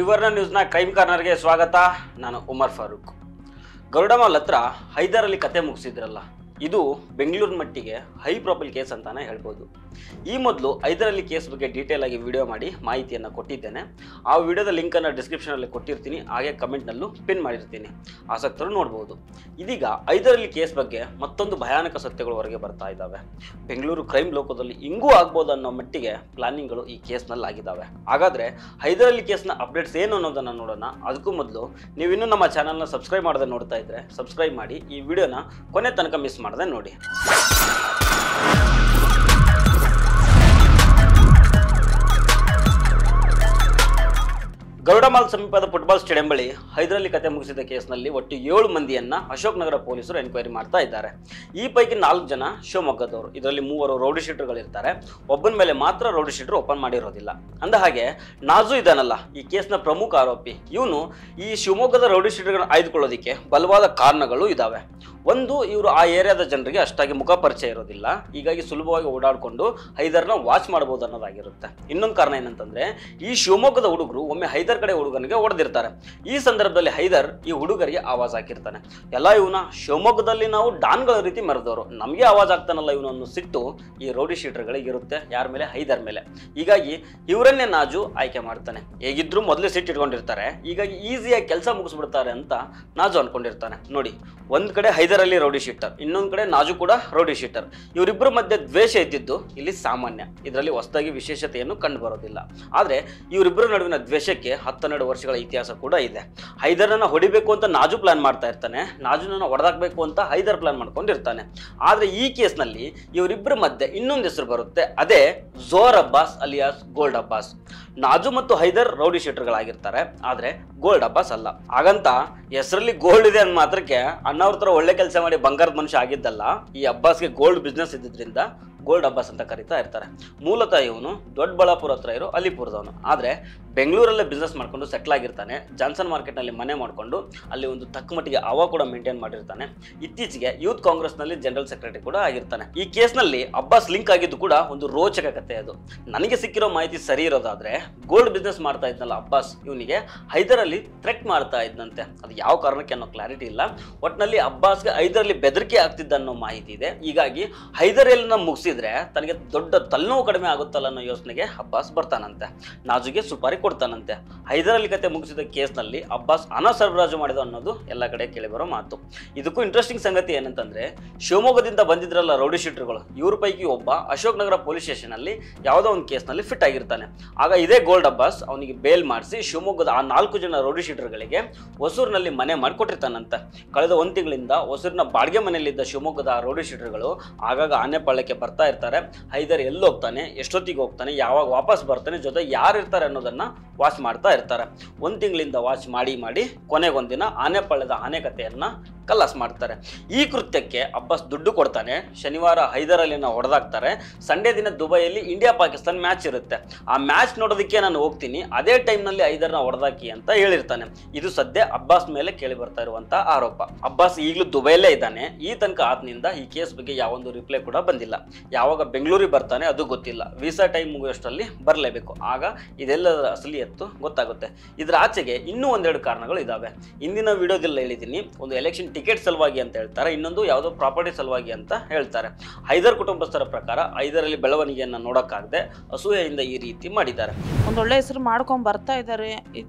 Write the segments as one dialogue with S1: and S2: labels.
S1: ಸುವರ್ಣ ನ್ಯೂಸ್ನ crime ಕಾರ್ನರ್ಗೆ ಸ್ವಾಗತ. ನಾನು ಉಮರ್ ಫಾರೂಕ್. ಗರುಡಮಾಲ್ ಹತ್ರ ಹೈದರಲ್ಲಿ ಕತೆ ಮುಗಿಸಿದ್ರಲ್ಲ, ಇದು ಬೆಂಗಳೂರು ಮಟ್ಟಿಗೆ ಹೈ ಪ್ರೊಫೈಲ್ ಕೇಸ್ ಅಂತಾನೆ ಹೇಳ್ಬೋದು. ಈ ಮೊದಲು ಹೈದರಲ್ಲಿ ಕೇಸ್ ಬಗ್ಗೆ ಡೀಟೇಲ್ ಆಗಿ ವಿಡಿಯೋ ಮಾಡಿ ಮಾಹಿತಿಯನ್ನು ಕೊಟ್ಟಿದ್ದೇನೆ. ಆ ವಿಡಿಯೋದ ಲಿಂಕನ್ನು ಡಿಸ್ಕ್ರಿಪ್ಷನಲ್ಲಿ ಕೊಟ್ಟಿರ್ತೀನಿ, ಹಾಗೆ ಕಮೆಂಟ್ನಲ್ಲೂ ಪಿನ್ ಮಾಡಿರ್ತೀನಿ, ಆಸಕ್ತರು ನೋಡ್ಬೋದು. ಇದೀಗ ಹೈದರಲ್ಲಿ ಕೇಸ್ ಬಗ್ಗೆ ಮತ್ತೊಂದು ಭಯಾನಕ ಸತ್ಯಗಳು ಹೊರಗೆ ಬರ್ತಾ ಇದ್ದಾವೆ. ಬೆಂಗಳೂರು ಕ್ರೈಮ್ ಲೋಕದಲ್ಲಿ ಹಿಂಗೂ ಆಗ್ಬೋದು ಅನ್ನೋ ಮಟ್ಟಿಗೆ ಪ್ಲಾನಿಂಗ್ಗಳು ಈ ಕೇಸ್ನಲ್ಲಿ ಆಗಿದ್ದಾವೆ. ಹಾಗಾದರೆ ಹೈದರಲ್ಲಿ ಕೇಸ್ನ ಅಪ್ಡೇಟ್ಸ್ ಏನು ಅನ್ನೋದನ್ನು ನೋಡೋಣ. ಅದಕ್ಕೂ ಮೊದಲು ನೀವಿನ್ನೂ ನಮ್ಮ ಚಾನಲ್ನ ಸಬ್ಸ್ಕ್ರೈಬ್ ಮಾಡದೆ ನೋಡ್ತಾ ಇದ್ದರೆ ಸಬ್ಸ್ಕ್ರೈಬ್ ಮಾಡಿ, ಈ ವಿಡಿಯೋನ ಕೊನೆ ತನಕ ಮಿಸ್ ಮಾಡದೆ ನೋಡಿ. ಗರುಡಮಾಲ್ ಸಮೀಪದ ಫುಟ್ಬಾಲ್ ಸ್ಟೇಡಿಯಂ ಬಳಿ ಹೈದರಲ್ಲಿ ಕತೆ ಮುಗಿಸಿದ ಕೇಸ್ನಲ್ಲಿ ಒಟ್ಟು 7 ಮಂದಿಯನ್ನ ಅಶೋಕ್ ನಗರ ಪೊಲೀಸರು ಎನ್ಕ್ವೈರಿ ಮಾಡ್ತಾ ಇದ್ದಾರೆ. ಈ ಪೈಕಿ 4 ಜನ ಶಿವಮೊಗ್ಗದವರು. ಇದರಲ್ಲಿ 3 ರೌಡಿ ಶೀಟರ್ಗಳಿರ್ತಾರೆ. ಒಬ್ಬನ ಮೇಲೆ ಮಾತ್ರ ರೌಡಿ ಶೀಟರ್ ಓಪನ್ ಮಾಡಿರೋದಿಲ್ಲ. ಅಂದ ಹಾಗೆ ನಾಜು ಇದಾನಲ್ಲ, ಈ ಕೇಸ್ನ ಪ್ರಮುಖ ಆರೋಪಿ, ಇವನು ಈ ಶಿವಮೊಗ್ಗದ ರೌಡಿ ಶೀಟರ್ಗಳನ್ನ ಆಯ್ದುಕೊಳ್ಳೋದಕ್ಕೆ ಬಲವಾದ ಕಾರಣಗಳು ಇದಾವೆ. ಒಂದು, ಇವರು ಆ ಏರಿಯಾದ ಜನರಿಗೆ ಅಷ್ಟಾಗಿ ಮುಖ ಪರಿಚಯ ಇರೋದಿಲ್ಲ, ಹೀಗಾಗಿ ಸುಲಭವಾಗಿ ಓಡಾಡಿಕೊಂಡು ಹೈದರ್ನ ವಾಚ್ ಮಾಡಬಹುದು ಅನ್ನೋದಾಗಿರುತ್ತೆ. ಇನ್ನೊಂದು ಕಾರಣ ಏನಂತಂದ್ರೆ, ಈ ಶಿವಮೊಗ್ಗದ ಹುಡುಗರು ಒಮ್ಮೆ ಹೈದರ್ ಕಡೆ ಹುಡುಗನಿಗೆ ಹೊಡೆದಿರ್ತಾರೆ. ಈ ಸಂದರ್ಭದಲ್ಲಿ ಹೈದರ್ ಈ ಹುಡುಗರಿಗೆ ಆವಾಜ್ ಹಾಕಿರ್ತಾನೆ. ಎಲ್ಲ ಇವನ ಶಿವಮೊಗ್ಗದಲ್ಲಿ ನಾವು ಡಾನ್ಗಳ ರೀತಿ ಮೆರೆದವರು, ನಮಗೆ ಆವಾಜ್ ಆಗ್ತಾನಲ್ಲ ಇವನನ್ನು ಸಿಟ್ಟು ಈ ರೌಡಿ ಶೀಟರ್ಗಳಿಗೆ ಇರುತ್ತೆ. ಯಾರ ಮೇಲೆ? ಹೈದರ್ ಮೇಲೆ. ಹೀಗಾಗಿ ಇವರನ್ನೇ ನಾಜು ಆಯ್ಕೆ ಮಾಡ್ತಾನೆ. ಹೇಗಿದ್ರು ಮೊದಲೇ ಸಿಟ್ಟು ಇಟ್ಕೊಂಡಿರ್ತಾರೆ, ಹೀಗಾಗಿ ಈಸಿಯಾಗಿ ಕೆಲಸ ಮುಗಿಸ್ಬಿಡ್ತಾರೆ ಅಂತ ನಾಜು ಅನ್ಕೊಂಡಿರ್ತಾನೆ. ನೋಡಿ, ಒಂದ್ ಕಡೆ ಹೈದರಲ್ಲಿ ರೌಡಿ ಶೀಟರ್, ಇನ್ನೊಂದ್ ಕಡೆ ನಾಜು ಕೂಡ ರೌಡಿ ಶೀಟರ್. ಇವರಿಬ್ಬರ ಮಧ್ಯೆ ದ್ವೇಷ ಇದ್ದಿದ್ದು ಇಲ್ಲಿ ಸಾಮಾನ್ಯ, ಇದರಲ್ಲಿ ಹೊಸದಾಗಿ ವಿಶೇಷತೆಯನ್ನು ಕಂಡು ಬರೋದಿಲ್ಲ. ಆದ್ರೆ ಇವರಿಬ್ಬರ ನಡುವಿನ ದ್ವೇಷಕ್ಕೆ 12 ವರ್ಷಗಳ ಇತಿಹಾಸ ಕೂಡ ಇದೆ. ಹೈದರನ್ನ ಹೊಡಿಬೇಕು ಅಂತ ನಾಜು ಪ್ಲಾನ್ ಮಾಡ್ತಾ ಇರ್ತಾನೆ, ನಾಜುನನ್ನ ಹೊಡೆದಾಕ್ಬೇಕು ಅಂತ ಹೈದರ್ ಪ್ಲಾನ್ ಮಾಡ್ಕೊಂಡಿರ್ತಾನೆ. ಆದ್ರೆ ಈ ಕೇಸ್ನಲ್ಲಿ ಇವರಿಬ್ಬರ ಮಧ್ಯೆ ಇನ್ನೊಂದು ಹೆಸರು ಬರುತ್ತೆ, ಅದೇ ಝೋರ್ ಅಬ್ಬಾಸ್ ಅಲಿಯಾಸ್ ಗೋಲ್ಡ್ ಅಬ್ಬಾಸ್. ನಾಜು ಮತ್ತು ಹೈದರ್ ರೌಡಿ ಶೀಟರ್ಗಳಾಗಿರ್ತಾರೆ, ಆದ್ರೆ ಗೋಲ್ಡ್ ಅಬ್ಬಾಸ್ ಅಲ್ಲ. ಹಾಗಂತ ಹೆಸರಲ್ಲಿ ಗೋಲ್ಡ್ ಇದೆ ಅಂದ ಮಾತ್ರಕ್ಕೆ ಅಣ್ಣವ್ರ ತರ ಒಳ್ಳೆ ಕೆಲಸ ಮಾಡಿ ಬಂಗಾರದ ಮನುಷ್ಯ ಆಗಿದ್ದಲ್ಲ. ಈ ಅಬ್ಬಾಸ್ಗೆ ಗೋಲ್ಡ್ ಬಿಸ್ನೆಸ್ ಇದ್ದಿದ್ರಿಂದ ಗೋಲ್ಡ್ ಅಬ್ಬಾಸ್ ಅಂತ ಕರೀತಾ ಇರ್ತಾರೆ. ಮೂಲತಃ ಇವನು ದೊಡ್ಡಬಳ್ಳಾಪುರ ಹತ್ರ ಇರೋ ಅಲಿಪುರದವನು, ಆದ್ರೆ ಬೆಂಗಳೂರಲ್ಲೇ ಬಿಸ್ನೆಸ್ ಮಾಡ್ಕೊಂಡು ಸೆಟ್ಲ್ ಆಗಿರ್ತಾನೆ. ಜಾನ್ಸನ್ ಮಾರ್ಕೆಟ್ನಲ್ಲಿ ಮನೆ ಮಾಡಿಕೊಂಡು ಅಲ್ಲಿ ಒಂದು ತಕ್ಕ ಮಟ್ಟಿಗೆ ಹವಾ ಕೂಡ ಮೇಂಟೈನ್ ಮಾಡಿರ್ತಾನೆ. ಇತ್ತೀಚೆಗೆ ಯೂತ್ ಕಾಂಗ್ರೆಸ್ನಲ್ಲಿ ಜನರಲ್ ಸೆಕ್ರೆಟರಿ ಕೂಡ ಆಗಿರ್ತಾನೆ. ಈ ಕೇಸ್ನಲ್ಲಿ ಅಬ್ಬಾಸ್ ಲಿಂಕ್ ಆಗಿದ್ದು ಕೂಡ ಒಂದು ರೋಚಕ ಕಥೆ. ಅದು ನನಗೆ ಸಿಕ್ಕಿರೋ ಮಾಹಿತಿ ಸರಿ ಇರೋದಾದ್ರೆ, ಗೋಲ್ಡ್ ಬಿಸ್ನೆಸ್ ಮಾಡ್ತಾ ಇದ್ನಲ್ಲ ಅಬ್ಬಾಸ್, ಇವನಿಗೆ ಹೈದರಲ್ಲಿ ಥ್ರೆಟ್ ಮಾಡ್ತಾ ಇದ್ದಂತೆ. ಅದು ಯಾವ ಕಾರಣಕ್ಕೆ ಅನ್ನೋ ಕ್ಲಾರಿಟಿ ಇಲ್ಲ. ಒಟ್ಟಿನಲ್ಲಿ ಅಬ್ಬಾಸ್ಗೆ ಹೈದರಲ್ಲಿ ಬೆದರಿಕೆ ಆಗ್ತಿದ್ದ ಅನ್ನೋ ಮಾಹಿತಿ ಇದೆ. ಹೀಗಾಗಿ ಹೈದರ್ ಎಲ್ಲ ಮುಗಿಸಿದ್ರೆ ತನಗೆ ದೊಡ್ಡ ತಲೆನೋವು ಕಡಿಮೆ ಆಗುತ್ತಲ್ಲ ಅನ್ನೋ ಯೋಚನೆಗೆ ಅಬ್ಬಾಸ್ ಬರ್ತಾನಂತೆ. ನಾಜುಗೆ ಸುಪಾರಿ ಕೊಡ್ತಾನಂತೆ. ಹೈದರಲ್ಲಿ ಕತೆ ಮುಗಿಸಿದ ಕೇಸ್ನಲ್ಲಿ ಅಬ್ಬಾಸ್ ಹಣ ಸರಬರಾಜು ಮಾಡಿದ ಅನ್ನೋದು ಎಲ್ಲ ಕಡೆ ಕೇಳಿಬರೋ ಮಾತು. ಇದಕ್ಕೂ ಇಂಟ್ರೆಸ್ಟಿಂಗ್ ಸಂಗತಿ ಏನಂತಂದ್ರೆ, ಶಿವಮೊಗ್ಗದಿಂದ ಬಂದಿದ್ರಲ್ಲ ರೌಡಿ ಶೀಟರ್ಗಳು, ಇವ್ರ ಪೈಕಿ ಒಬ್ಬ ಅಶೋಕ್ ನಗರ ಪೊಲೀಸ್ ಸ್ಟೇಷನ್ ಅಲ್ಲಿ ಯಾವುದೋ ಒಂದು ಕೇಸ್ನಲ್ಲಿ ಫಿಟ್ ಆಗಿರ್ತಾನೆ. ಆಗ ಇದೇ ಗೋಲ್ಡ್ ಅಬ್ಬಾಸ್ ಅವನಿಗೆ ಬೇಲ್ ಮಾಡಿಸಿ ಶಿವಮೊಗ್ಗದ ಆ 4 ಜನ ರೌಡಿ ಶೀಟರ್ಗಳಿಗೆ ಹೊಸೂರಿನಲ್ಲಿ ಮನೆ ಮಾಡಿಕೊಟ್ಟಿರ್ತಾನಂತೆ. ಕಳೆದ 1 ತಿಂಗಳಿಂದ ಹೊಸೂರಿನ ಬಾಡಿಗೆ ಮನೆಯಲ್ಲಿದ್ದ ಶಿವಮೊಗ್ಗದ ಆ ರೌಡಿ ಶೀಟರ್ಗಳು ಆಗಾಗ ಆನೆಪಾಳ್ಯಕ್ಕೆ ಬರ್ತಾ ಇರ್ತಾರೆ. ಹೈದರ್ ಎಲ್ಲಿ ಹೋಗ್ತಾನೆ, ಎಷ್ಟೊತ್ತಿಗೆ ಹೋಗ್ತಾನೆ, ಯಾವಾಗ ವಾಪಸ್ ಬರ್ತಾನೆ, ಜೊತೆ ಯಾರು ಇರ್ತಾರೆ ಅನ್ನೋದನ್ನ ವಾಚ್ ಮಾಡ್ತಾ ಇರ್ತಾರೆ. 1 ತಿಂಗಳಿಂದ ವಾಚ್ ಮಾಡಿ ಕೊನೆಗೊಂದಿನ ಆನೆಪಾಳ್ಯದ ಆನೆಕತೆಯನ್ನ ಕಲಾಸ್ ಮಾಡ್ತಾರೆ. ಈ ಕೃತ್ಯಕ್ಕೆ ಅಬ್ಬಾಸ್ ದುಡ್ಡು ಕೊಡ್ತಾನೆ. ಶನಿವಾರ ಹೈದರಲ್ಲಿನ ಹೊಡೆದಾಕ್ತಾರೆ. ಸಂಡೇ ದಿನ ದುಬೈಯಲ್ಲಿ ಇಂಡಿಯಾ ಪಾಕಿಸ್ತಾನ್ ಮ್ಯಾಚ್ ಇರುತ್ತೆ. ಆ ಮ್ಯಾಚ್ ನೋಡೋದಕ್ಕೆ ನಾನು ಹೋಗ್ತೀನಿ, ಅದೇ ಟೈಮ್ನಲ್ಲಿ ಹೈದರ್ನ ಹೊಡೆದಾಕಿ ಅಂತ ಹೇಳಿರ್ತಾನೆ. ಇದು ಸದ್ಯ ಅಬ್ಬಾಸ್ ಮೇಲೆ ಕೇಳಿ ಬರ್ತಾ ಇರುವಂತಹ ಆರೋಪ. ಅಬ್ಬಾಸ್ ಈಗಲೂ ದುಬೈಯಲ್ಲೇ ಇದ್ದಾನೆ. ಈ ತನಕ ಆತನಿಂದ ಈ ಕೇಸ್ ಬಗ್ಗೆ ಯಾವೊಂದು ರಿಪ್ಲೈ ಕೂಡ ಬಂದಿಲ್ಲ. ಯಾವಾಗ ಬೆಂಗಳೂರಿಗೆ ಬರ್ತಾನೆ ಅದು ಗೊತ್ತಿಲ್ಲ. ವೀಸಾ ಟೈಮ್ ಮುಗಿಯೋಷ್ಟರಲ್ಲಿ ಬರಲೇಬೇಕು, ಆಗ ಇದೆಲ್ಲದರ ಅಸಲಿಯತ್ತು ಗೊತ್ತಾಗುತ್ತೆ. ಇದರ ಆಚೆಗೆ ಇನ್ನೂ 1-2 ಕಾರಣಗಳು ಇದಾವೆ. ಇಂದಿನ ವಿಡಿಯೋದಲ್ಲಿ ಹೇಳಿದ್ದೀನಿ. ಒಂದು ಎಲೆಕ್ಷನ್ ಟಿಕೆಟ್ ಸಲುವಾಗಿ ಅಂತ ಹೇಳ್ತಾರೆ, ಇನ್ನೊಂದು ಯಾವುದೋ ಪ್ರಾಪರ್ಟಿ ಸಲುವಾಗಿ ಅಂತ ಹೇಳ್ತಾರೆ. ಹೈದರ್ ಕುಟುಂಬಸ್ಥರ ಪ್ರಕಾರ ಹೈದರಲ್ಲಿ ಬೆಳವಣಿಗೆಯನ್ನು ನೋಡೋಕ್ಕಾಗದೆ ಅಸೂಯೆಯಿಂದ ಈ ರೀತಿ ಮಾಡಿದ್ದಾರೆ.
S2: ಒಂದೊಳ್ಳೆ ಹೆಸರು ಮಾಡ್ಕೊಂಡು ಬರ್ತಾ ಇದ್ದಾರೆ.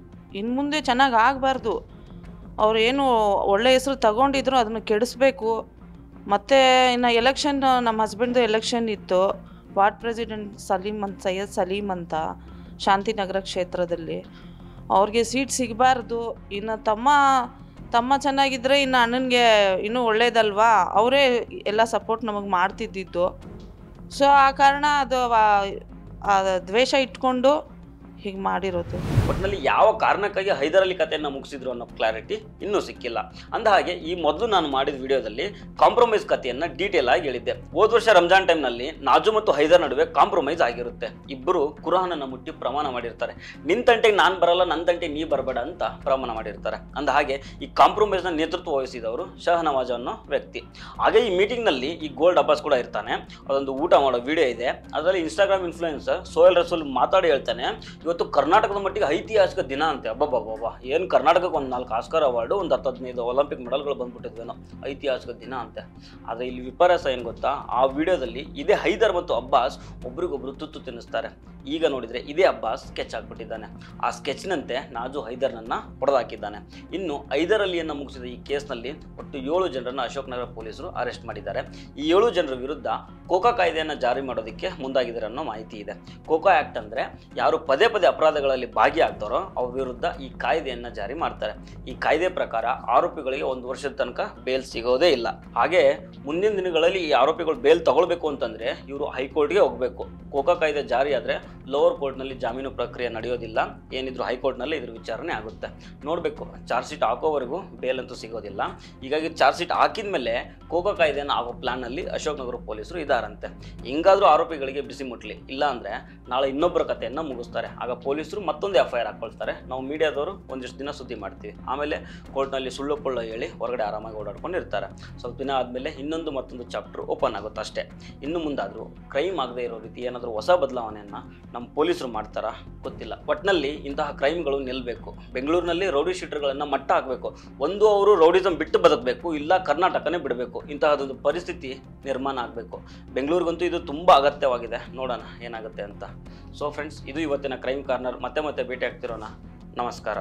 S2: ಇನ್ನು ಮುಂದೆ ಚೆನ್ನಾಗಿ ಆಗಬಾರ್ದು. ಅವ್ರು ಏನು ಒಳ್ಳೆ ಹೆಸರು ತಗೊಂಡಿದ್ರು ಅದನ್ನು ಕೆಡಿಸ್ಬೇಕು. ಮತ್ತು ಇನ್ನು ಎಲೆಕ್ಷನ್, ನಮ್ಮ ಹಸ್ಬೆಂಡ್ದು ಎಲೆಕ್ಷನ್ ಇತ್ತು, ವಾರ್ಡ್ ಪ್ರೆಸಿಡೆಂಟ್ ಸೈಯದ್ ಸಲೀಮ್ ಅಂತ ಶಾಂತಿನಗರ ಕ್ಷೇತ್ರದಲ್ಲಿ. ಅವ್ರಿಗೆ ಸೀಟ್ ಸಿಗಬಾರ್ದು. ಇನ್ನು ತಮ್ಮ ಚೆನ್ನಾಗಿದ್ದರೆ ಇನ್ನು ಅಣ್ಣನಿಗೆ ಇನ್ನೂ ಒಳ್ಳೇದಲ್ವಾ, ಅವರೇ ಎಲ್ಲ ಸಪೋರ್ಟ್ ನಮಗೆ ಮಾಡ್ತಿದ್ದಿದ್ದು. ಸೊ ಆ ಕಾರಣ ಅದು ದ್ವೇಷ ಇಟ್ಕೊಂಡು ಹೀಗೆ ಮಾಡಿರೋದು.
S1: ಒಟ್ಟಿನಲ್ಲಿ ಯಾವ ಕಾರಣಕ್ಕಾಗಿ ಹೈದರಲ್ಲಿ ಕಥೆಯನ್ನು ಮುಗಿಸಿದ್ರು ಅನ್ನೋ ಕ್ಲಾರಿಟಿ ಇನ್ನೂ ಸಿಕ್ಕಿಲ್ಲ. ಅಂದ ಹಾಗೆ ಈ ಮೊದಲು ನಾನು ಮಾಡಿದ ವಿಡಿಯೋದಲ್ಲಿ ಕಾಂಪ್ರಮೈಸ್ ಕಥೆಯನ್ನು ಡೀಟೇಲ್ ಆಗಿ ಹೇಳಿದ್ದೆ. ಹೋದ ವರ್ಷ ರಂಜಾನ್ ಟೈಮ್ನಲ್ಲಿ ನಾಜು ಮತ್ತು ಹೈದರ್ ನಡುವೆ ಕಾಂಪ್ರಮೈಸ್ ಆಗಿರುತ್ತೆ. ಇಬ್ಬರು ಕುರಾನನ್ನು ಮುಟ್ಟಿ ಪ್ರಮಾಣ ಮಾಡಿರ್ತಾರೆ. ನಿನ್ನ ತಂಟೆಗೆ ನಾನು ಬರಲ್ಲ, ನನ್ನ ತಂಟೆಗೆ ನೀ ಬರಬೇಡ ಅಂತ ಪ್ರಮಾಣ ಮಾಡಿರ್ತಾರೆ. ಅಂದ ಹಾಗೆ ಈ ಕಾಂಪ್ರಮೈಸ್ನ ನೇತೃತ್ವ ವಹಿಸಿದವರು ಶಹನವಾಜ್ ಅನ್ನೋ ವ್ಯಕ್ತಿ. ಹಾಗೆ ಈ ಮೀಟಿಂಗ್ನಲ್ಲಿ ಈ ಗೋಲ್ಡ್ ಅಬ್ಬಾಸ್ ಕೂಡ ಇರ್ತಾನೆ. ಅದೊಂದು ಊಟ ಮಾಡೋ ವಿಡಿಯೋ ಇದೆ. ಅದರಲ್ಲಿ ಇನ್ಸ್ಟಾಗ್ರಾಮ್ ಇನ್ಫ್ಲೂಯೆನ್ಸರ್ ಸೋಯಲ್ ರಸೂಲ್ ಮಾತಾಡಿ ಹೇಳ್ತಾನೆ, ಇವತ್ತು ಕರ್ನಾಟಕದ ಮಟ್ಟಿಗೆ ಐತಿಹಾಸಿಕ ದಿನ ಅಂತೆ. ಅಬ್ಬಬ್ಬಬ್ಬ, ಏನು ಕರ್ನಾಟಕಕ್ಕೆ ಒಂದು 4 ಆಸ್ಕರ್ ಅವಾರ್ಡು, ಒಂದು 10-15 ಒಲಿಂಪಿಕ್ ಮೆಡಲ್ಗಳು ಬಂದ್ಬಿಟ್ಟಿದ್ವೇನೋ, ಐತಿಹಾಸಿಕ ದಿನ ಅಂತೆ. ಆದರೆ ಇಲ್ಲಿ ವಿಪರ್ಯಾಸ ಏನು ಗೊತ್ತಾ, ಆ ವಿಡಿಯೋದಲ್ಲಿ ಇದೇ ಹೈದರ್ ಮತ್ತು ಅಬ್ಬಾಸ್ ಒಬ್ರಿಗೊಬ್ರು ತುತ್ತು ತಿನ್ನಿಸ್ತಾರೆ. ಈಗ ನೋಡಿದರೆ ಇದೇ ಅಬ್ಬಾಸ್ ಸ್ಕೆಚ್ ಹಾಕ್ಬಿಟ್ಟಿದ್ದಾನೆ. ಆ ಸ್ಕೆಚ್ನಂತೆ ನಾಜು ಹೈದರ್ನನ್ನು ಹೊಡೆದಾಕಿದ್ದಾನೆ. ಇನ್ನು ಹೈದರ್ ಅಲಿಯನ್ನು ಮುಗಿಸಿದ ಈ ಕೇಸ್ನಲ್ಲಿ ಒಟ್ಟು 7 ಜನರನ್ನು ಅಶೋಕ್ ನಗರ ಪೊಲೀಸರು ಅರೆಸ್ಟ್ ಮಾಡಿದ್ದಾರೆ. ಈ 7 ಜನರ ವಿರುದ್ಧ ಕೋಕಾ ಕಾಯ್ದೆಯನ್ನು ಜಾರಿ ಮಾಡೋದಕ್ಕೆ ಮುಂದಾಗಿದ್ದಾರೆ ಅನ್ನೋ ಮಾಹಿತಿ ಇದೆ. ಕೋಕಾ ಆ್ಯಕ್ಟ್ ಅಂದರೆ ಯಾರು ಪದೇ ಪದೇ ಅಪರಾಧಗಳಲ್ಲಿ ಭಾಗಿಯಾಗ್ತಾರೋ ಅವ್ರ ವಿರುದ್ಧ ಈ ಕಾಯ್ದೆಯನ್ನು ಜಾರಿ ಮಾಡ್ತಾರೆ. ಈ ಕಾಯ್ದೆ ಪ್ರಕಾರ ಆರೋಪಿಗಳಿಗೆ 1 ವರ್ಷದ ತನಕ ಬೇಲ್ ಸಿಗೋದೇ ಇಲ್ಲ. ಹಾಗೆ ಮುಂದಿನ ದಿನಗಳಲ್ಲಿ ಈ ಆರೋಪಿಗಳು ಬೇಲ್ ತಗೊಳ್ಬೇಕು ಅಂತಂದರೆ ಇವರು ಹೈಕೋರ್ಟ್ಗೆ ಹೋಗಬೇಕು. ಕೋಕಾ ಕಾಯ್ದೆ ಜಾರಿ ಆದರೆ ಲೋವರ್ ಕೋರ್ಟ್ನಲ್ಲಿ ಜಾಮೀನು ಪ್ರಕ್ರಿಯೆ ನಡೆಯೋದಿಲ್ಲ. ಏನಿದ್ರು ಹೈಕೋರ್ಟ್ನಲ್ಲಿ ಇದ್ರ ವಿಚಾರಣೆ ಆಗುತ್ತೆ. ನೋಡಬೇಕು, ಚಾರ್ಜ್ ಶೀಟ್ ಹಾಕೋವರೆಗೂ ಬೇಲ್ ಅಂತೂ ಸಿಗೋದಿಲ್ಲ. ಹೀಗಾಗಿ ಚಾರ್ಜ್ ಶೀಟ್ ಹಾಕಿದ ಮೇಲೆ ಕೋಕಾ ಕಾಯ್ದೆಯನ್ನು ಆಗೋ ಪ್ಲಾನ್ನಲ್ಲಿ ಅಶೋಕ್ ನಗರ ಪೊಲೀಸರು ಇದ್ದಾರಂತೆ. ಹಿಂಗಾದರೂ ಆರೋಪಿಗಳಿಗೆ ಬಿಸಿ ಮುಟ್ಲಿ, ಇಲ್ಲ ಅಂದರೆ ನಾಳೆ ಇನ್ನೊಬ್ಬರ ಕಥೆಯನ್ನು ಮುಗಿಸ್ತಾರೆ. ಆಗ ಪೊಲೀಸರು ಮತ್ತೊಂದು FIR ಹಾಕ್ಕೊಳ್ತಾರೆ. ನಾವು ಮೀಡಿಯಾದವರು ಒಂದಿಷ್ಟು ದಿನ ಸುದ್ದಿ ಮಾಡ್ತೀವಿ, ಆಮೇಲೆ ಕೋರ್ಟ್ನಲ್ಲಿ ಸುಳ್ಳು ಪಳ್ಳು ಹೇಳಿ ಹೊರಗಡೆ ಆರಾಮಾಗಿ ಓಡಾಡ್ಕೊಂಡಿರ್ತಾರೆ. ಸ್ವಲ್ಪ ದಿನ ಆದಮೇಲೆ ಮತ್ತೊಂದು ಚಾಪ್ಟರ್ ಓಪನ್ ಆಗುತ್ತೆ ಅಷ್ಟೇ. ಇನ್ನು ಮುಂದಾದರೂ ಕ್ರೈಮ್ ಆಗದೆ ಇರೋ ರೀತಿ ಏನಾದರೂ ಹೊಸ ಬದಲಾವಣೆಯನ್ನು ನಮ್ಮ ಪೊಲೀಸರು ಮಾಡ್ತಾರಾ ಗೊತ್ತಿಲ್ಲ. ಒಟ್ಟಿನಲ್ಲಿ ಇಂತಹ ಕ್ರೈಮ್ಗಳು ನಿಲ್ಲಬೇಕು. ಬೆಂಗಳೂರಿನಲ್ಲಿ ರೌಡಿ ಶೀಟರ್ಗಳನ್ನು ಮಟ್ಟ ಹಾಕಬೇಕು. ಒಂದು ಅವರು ರೌಡಿಸಮ್ ಬಿಟ್ಟು ಬದುಕಬೇಕು, ಇಲ್ಲ ಕರ್ನಾಟಕನೇ ಬಿಡಬೇಕು. ಇಂತಹದೊಂದು ಪರಿಸ್ಥಿತಿ ನಿರ್ಮಾಣ ಆಗಬೇಕು. ಬೆಂಗಳೂರಿಗಂತೂ ಇದು ತುಂಬ ಅಗತ್ಯವಾಗಿದೆ. ನೋಡೋಣ ಏನಾಗುತ್ತೆ ಅಂತ. ಸೊ ಫ್ರೆಂಡ್ಸ್, ಇದು ಇವತ್ತಿನ ಕ್ರೈಮ್ ಕಾರ್ನರ್. ಮತ್ತೆ ಭೇಟಿ ಆಗ್ತಿರೋಣ. ನಮಸ್ಕಾರ.